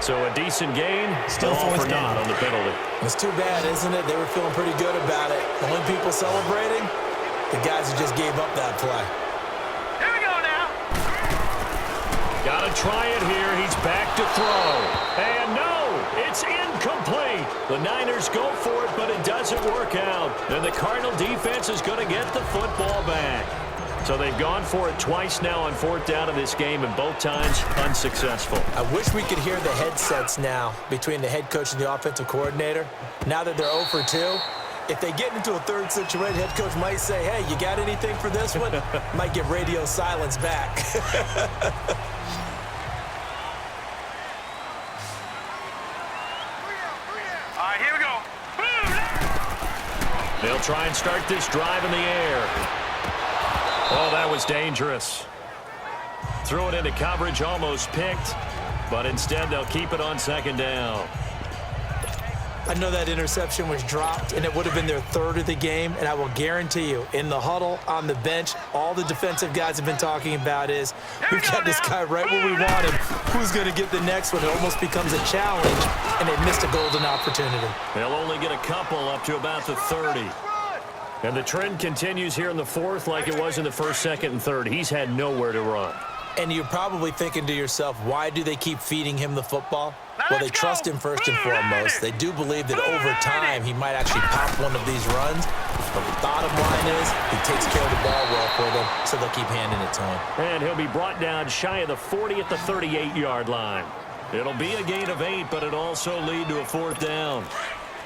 So a decent gain, still all for naught on the penalty. It's too bad, isn't it? They were feeling pretty good about it. The only people celebrating, the guys who just gave up that play. Here we go now. Got to try it here. He's back to throw. And no, it's incomplete. The Niners go for it, but it doesn't work out. And the Cardinal defense is going to get the football back. So they've gone for it twice now on fourth down in this game, and both times unsuccessful. I wish we could hear the headsets now between the head coach and the offensive coordinator. Now that they're 0 for 2, if they get into a third situation, head coach might say, hey, you got anything for this one? Might get radio silence back. All right, here we go. They'll try and start this drive in the air. Oh, that was dangerous. Threw it into coverage, almost picked, but instead they'll keep it on second down. I know that interception was dropped, and it would have been their third of the game, and I will guarantee you, in the huddle, on the bench, all the defensive guys have been talking about is, we've got this guy right where we want him. Who's going to get the next one? It almost becomes a challenge, and they missed a golden opportunity. They'll only get a couple up to about the 30. And the trend continues here in the fourth like it was in the first, second, and third. He's had nowhere to run. And you're probably thinking to yourself, why do they keep feeding him the football? Well, they trust him first and foremost. They do believe that over time he might actually pop one of these runs. But the bottom line is he takes care of the ball well for them, so they'll keep handing it to him. And he'll be brought down shy of the 40 at the 38-yard line. It'll be a gain of 8, but it'll also lead to a fourth down.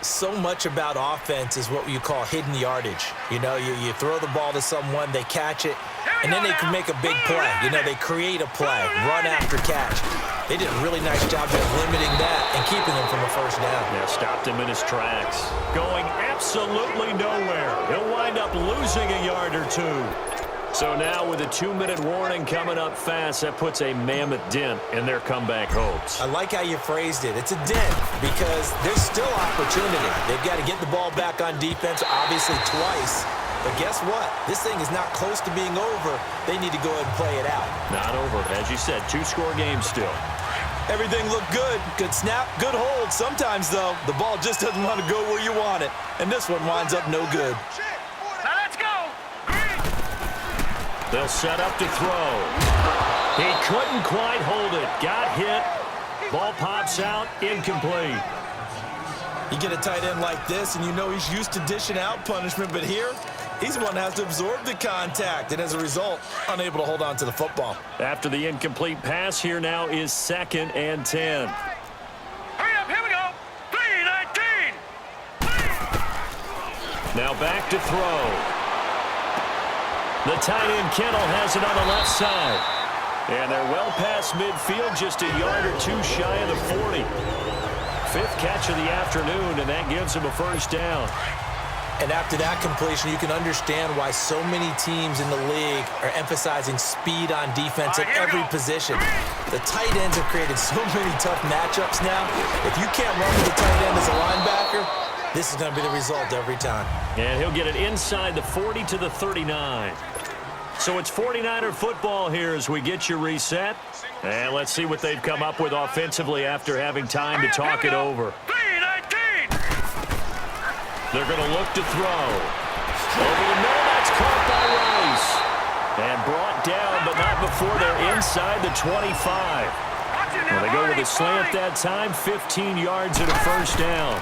So much about offense is what you call hidden yardage. You know, you throw the ball to someone, they catch it, and then they can make a big play. You know, they create a play, run after catch. They did a really nice job of limiting that and keeping him from a first down. Yeah, stopped him in his tracks. Going absolutely nowhere. He'll wind up losing a yard or two. So now with a 2-minute warning coming up fast, that puts a mammoth dent in their comeback hopes. I like how you phrased it. It's a dent because there's still opportunity. They've got to get the ball back on defense, obviously twice. But guess what? This thing is not close to being over. They need to go ahead and play it out. Not over. As you said, 2-score game still. Everything looked good. Good snap, good hold. Sometimes, though, the ball just doesn't want to go where you want it. And this one winds up no good. Now let's go. They'll set up to throw. He couldn't quite hold it. Got hit. Ball pops out. Incomplete. You get a tight end like this, and you know he's used to dishing out punishment. But here, he's the one that has to absorb the contact. And as a result, unable to hold on to the football. After the incomplete pass, here now is 2nd and 10. Hurry up. Here we go. 3-19. Now back to throw. The tight end, Kittle, has it on the left side. And they're well past midfield, just a yard or two shy of the 40. 5th catch of the afternoon, and that gives him a first down. And after that completion, you can understand why so many teams in the league are emphasizing speed on defense at every position. The tight ends have created so many tough matchups now. If you can't run with the tight end as a linebacker, this is going to be the result every time. And he'll get it inside the 40 to the 39. So it's 49er football here as we get you reset. And let's see what they've come up with offensively after having time to talk it over. 3-19. They're going to look to throw. Over the middle, that's caught by Rice. And brought down, but not before they're inside the 25. Well, they go with a slant that time, 15 yards and a first down.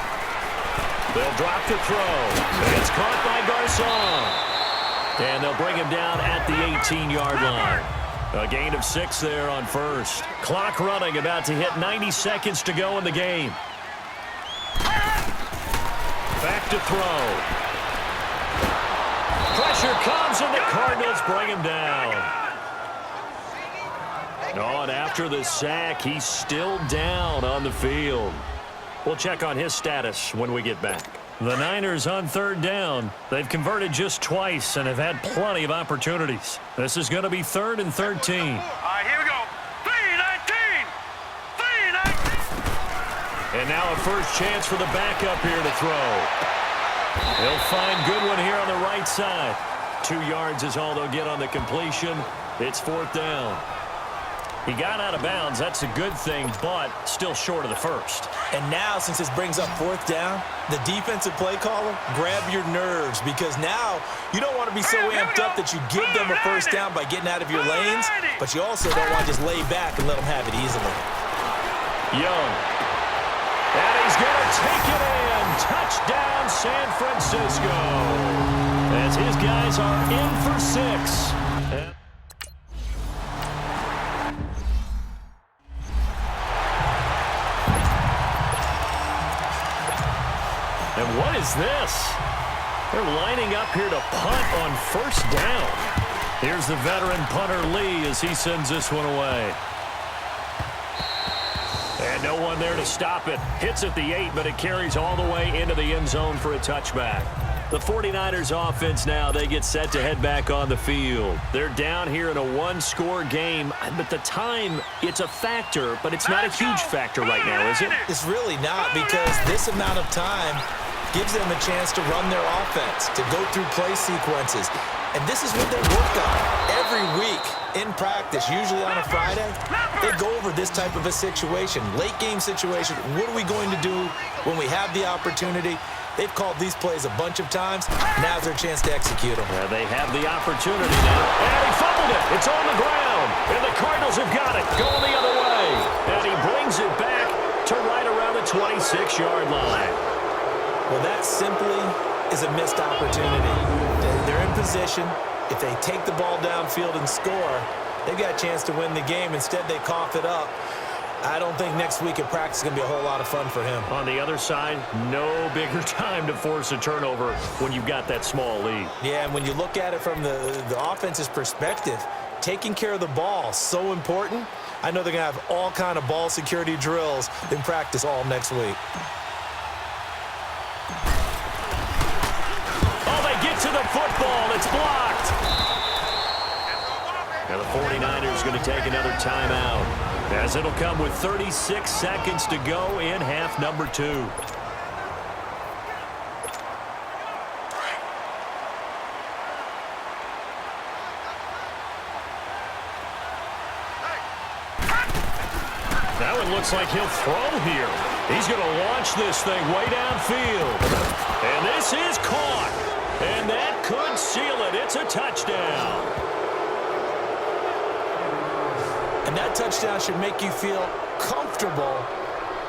They'll drop the throw. It's caught by Garcon. And they'll bring him down at the 18-yard line. A gain of 6 there on first. Clock running, about to hit 90 seconds to go in the game. Back to throw. Pressure comes, and the Cardinals bring him down. Oh, and after the sack, he's still down on the field. We'll check on his status when we get back. The Niners on 3rd down. They've converted just twice and have had plenty of opportunities. This is going to be 3rd and 13. All right, here we go. 3-19. 3-19. And now a first chance for the backup here to throw. He'll find Goodwin here on the right side. 2 yards is all they'll get on the completion. It's 4th down. He got out of bounds. That's a good thing, but still short of the first. And now, since this brings up fourth down, the defensive play caller, grab your nerves, because now you don't want to be so amped up that you give them a first down by getting out of your lanes, but you also don't want to just lay back and let them have it easily. Young. And he's going to take it in. Touchdown, San Francisco. As his guys are in for 6. And what is this? They're lining up here to punt on first down. Here's the veteran punter Lee as he sends this one away. And no one there to stop it. Hits at the 8, but it carries all the way into the end zone for a touchback. The 49ers offense now, they get set to head back on the field. They're down here in a one-score game, but the time, it's a factor, but it's not a huge factor right now, is it? It's really not, because this amount of time gives them a chance to run their offense, to go through play sequences. And this is what they work on every week in practice, usually on a Friday. They go over this type of a situation, late game situation. What are we going to do when we have the opportunity? They've called these plays a bunch of times. Now's their chance to execute them. They have the opportunity now. And he fumbled it. It's on the ground. And the Cardinals have got it. Going the other way. And he brings it back to right around the 26-yard line. Well, that simply is a missed opportunity. They're in position. If they take the ball downfield and score, they've got a chance to win the game. Instead, they cough it up. I don't think next week at practice is going to be a whole lot of fun for him. On the other side, no bigger time to force a turnover when you've got that small lead. Yeah, and when you look at it from the offense's perspective, taking care of the ball, so important. I know they're going to have all kind of ball security drills in practice all next week. Oh, they get to the football. It's blocked. Now the 49ers going to take another timeout, as it'll come with 36 seconds to go in half number 2. That one looks like he'll throw here. He's going to launch this thing way downfield. And this is caught. And that could seal it. It's a touchdown. And that touchdown should make you feel comfortable.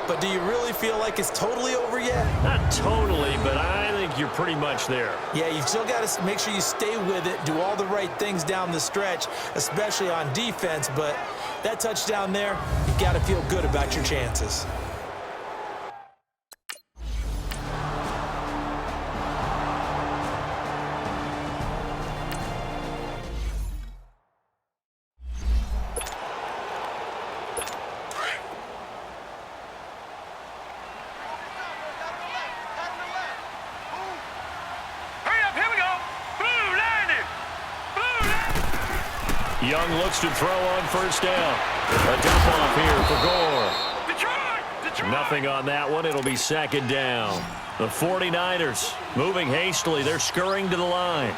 But do you really feel like it's totally over yet? Not totally, but I think you're pretty much there. Yeah, you've still got to make sure you stay with it, do all the right things down the stretch, especially on defense. But that touchdown there, you've got to feel good about your chances. Young looks to throw on first down. A dump off here for Gore. Detroit! Nothing on that one. It'll be second down. The 49ers moving hastily. They're scurrying to the line.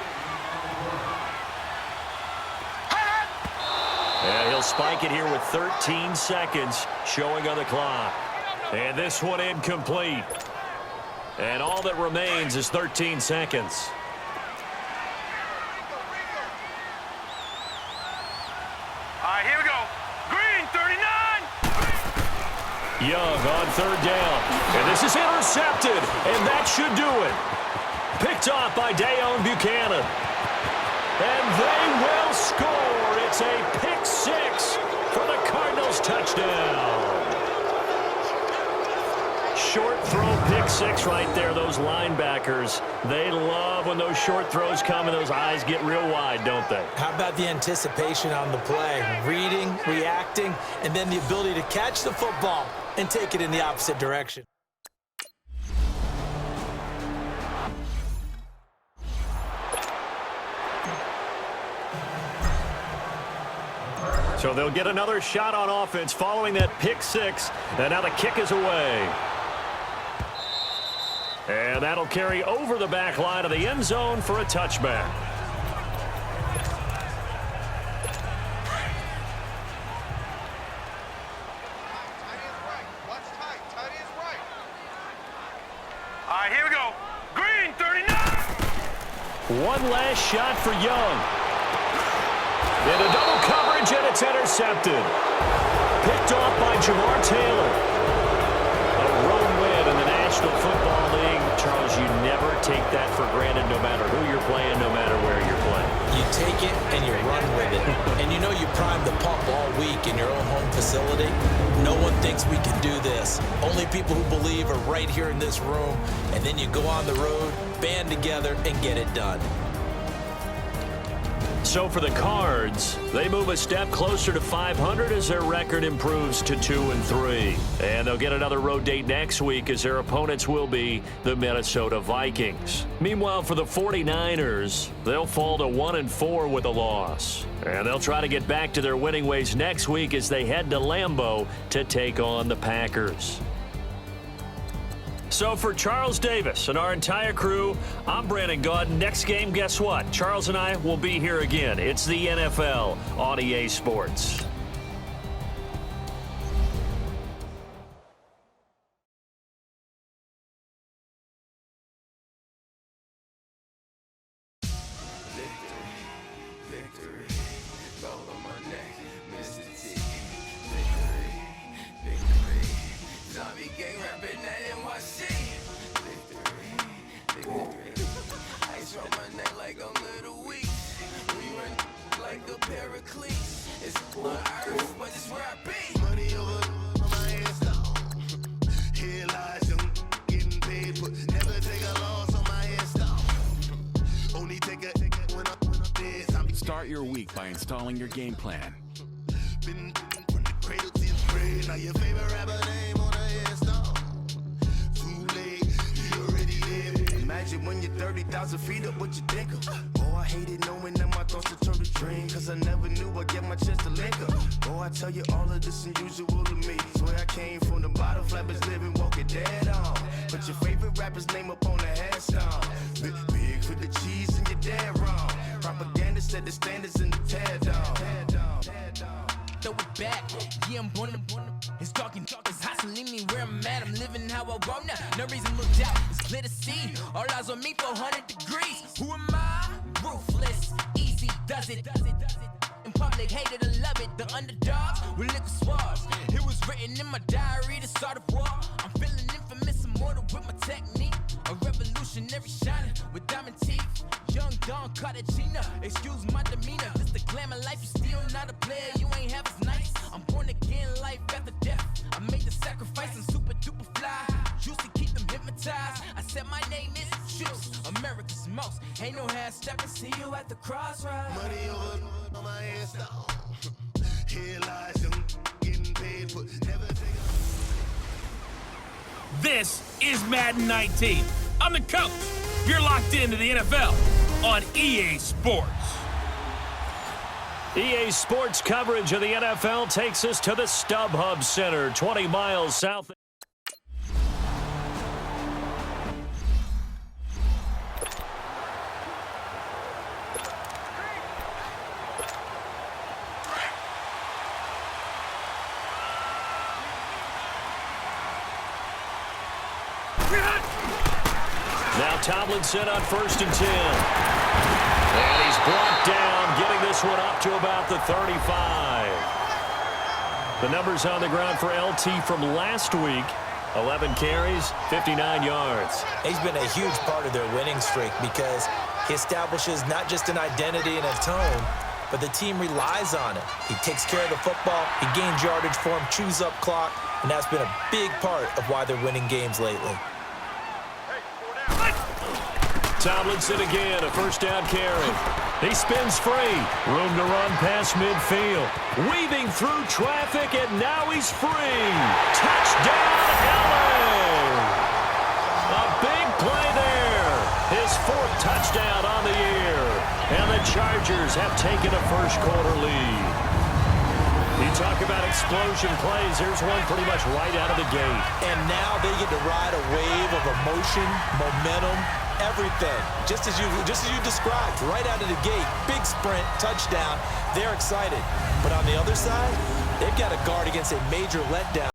And he'll spike it here with 13 seconds showing on the clock. And this one incomplete. And all that remains is 13 seconds. Here we go. Green, 39. Young on third down. And this is intercepted. And that should do it. Picked off by Dayon Buchanan. And they will score. It's a pick six for the Cardinals touchdown. Short throw pick six right there. Those linebackers, they love when those short throws come and those eyes get real wide, don't they? How about the anticipation on the play? Reading, reacting, and then the ability to catch the football and take it in the opposite direction. So they'll get another shot on offense following that pick six. And now the kick is away. And that'll carry over the back line of the end zone for a touchback. One last shot for Young. And a double coverage, and it's intercepted. Picked off by Jamar Taylor. A road win in the National Football League. Charles, you never take that for granted no matter who you're playing, no matter where you're playing. You take it and you run with it. And you know you primed the pump all week in your own home facility. No one thinks we can do this. Only people who believe are right here in this room. And then you go on the road, band together, and get it done. So for the Cards, they move a step closer to 500 as their record improves to 2-3. And they'll get another road date next week as their opponents will be the Minnesota Vikings. Meanwhile, for the 49ers, they'll fall to 1-4 with a loss. And they'll try to get back to their winning ways next week as they head to Lambeau to take on the Packers. So for Charles Davis and our entire crew, I'm Brandon Gaudin. Next game, guess what? Charles and I will be here again. It's the NFL on EA Sports. Start your week by installing your game plan. Imagine when you're 30,000 feet up, what you think of? Oh, I hated knowing that my thoughts would turn to dream, cause I never knew I'd get my chance to link up. Oh, I tell you all of this unusual to me. Swear I came from the bottom, flappers living, walking dead on. Put your favorite rapper's name up on the headstone. Big for the cheese and you're dead wrong. Propaganda set the standards in the tear down. Throw it back, yeah, I'm born to it's talking, it's hustling me where I'm at. I'm living how I want now. No reason look out, it's clear to see. All eyes on me, 400 degrees. Who am I? Ruthless, easy, does it. In public, hate it and love it. The underdogs with liquor swabs. It was written in my diary to start a war. I'm feeling infamous, immortal with my technique. A revolutionary shining with diamond teeth. Young Don Cartagena, excuse my demeanor. This the glamour life, you still not a player, you ain't half as nice. I'm born again, life after death. I made the sacrifice and super duper fly. Juicy, keep them hypnotized. I said my name is Juice, America's most. Ain't no half stepping, see you at the crossroads. Money over on my headstone. Here lies young, getting paid, but never take a... This is Madden 19. I'm the coach. You're locked into the NFL on EA Sports. EA Sports coverage of the NFL takes us to the StubHub Center, 20 miles south. Now Tomlinson on 1st and 10. And he's brought down, getting this one up to about the 35. The numbers on the ground for LT from last week. 11 carries, 59 yards. He's been a huge part of their winning streak because he establishes not just an identity and a tone, but the team relies on it. He takes care of the football, he gains yardage for him, chews up clock, and that's been a big part of why they're winning games lately. Tomlinson again, a 1st down carry. He spins free. Room to run past midfield. Weaving through traffic, and now he's free. Touchdown, LA! A big play there. His 4th touchdown on the year. And the Chargers have taken a first-quarter lead. You talk about explosion plays. Here's one pretty much right out of the gate. And now they get to ride a wave of emotion, momentum, everything. Just as you described, right out of the gate. Big sprint, touchdown. They're excited. But on the other side, they've got to guard against a major letdown.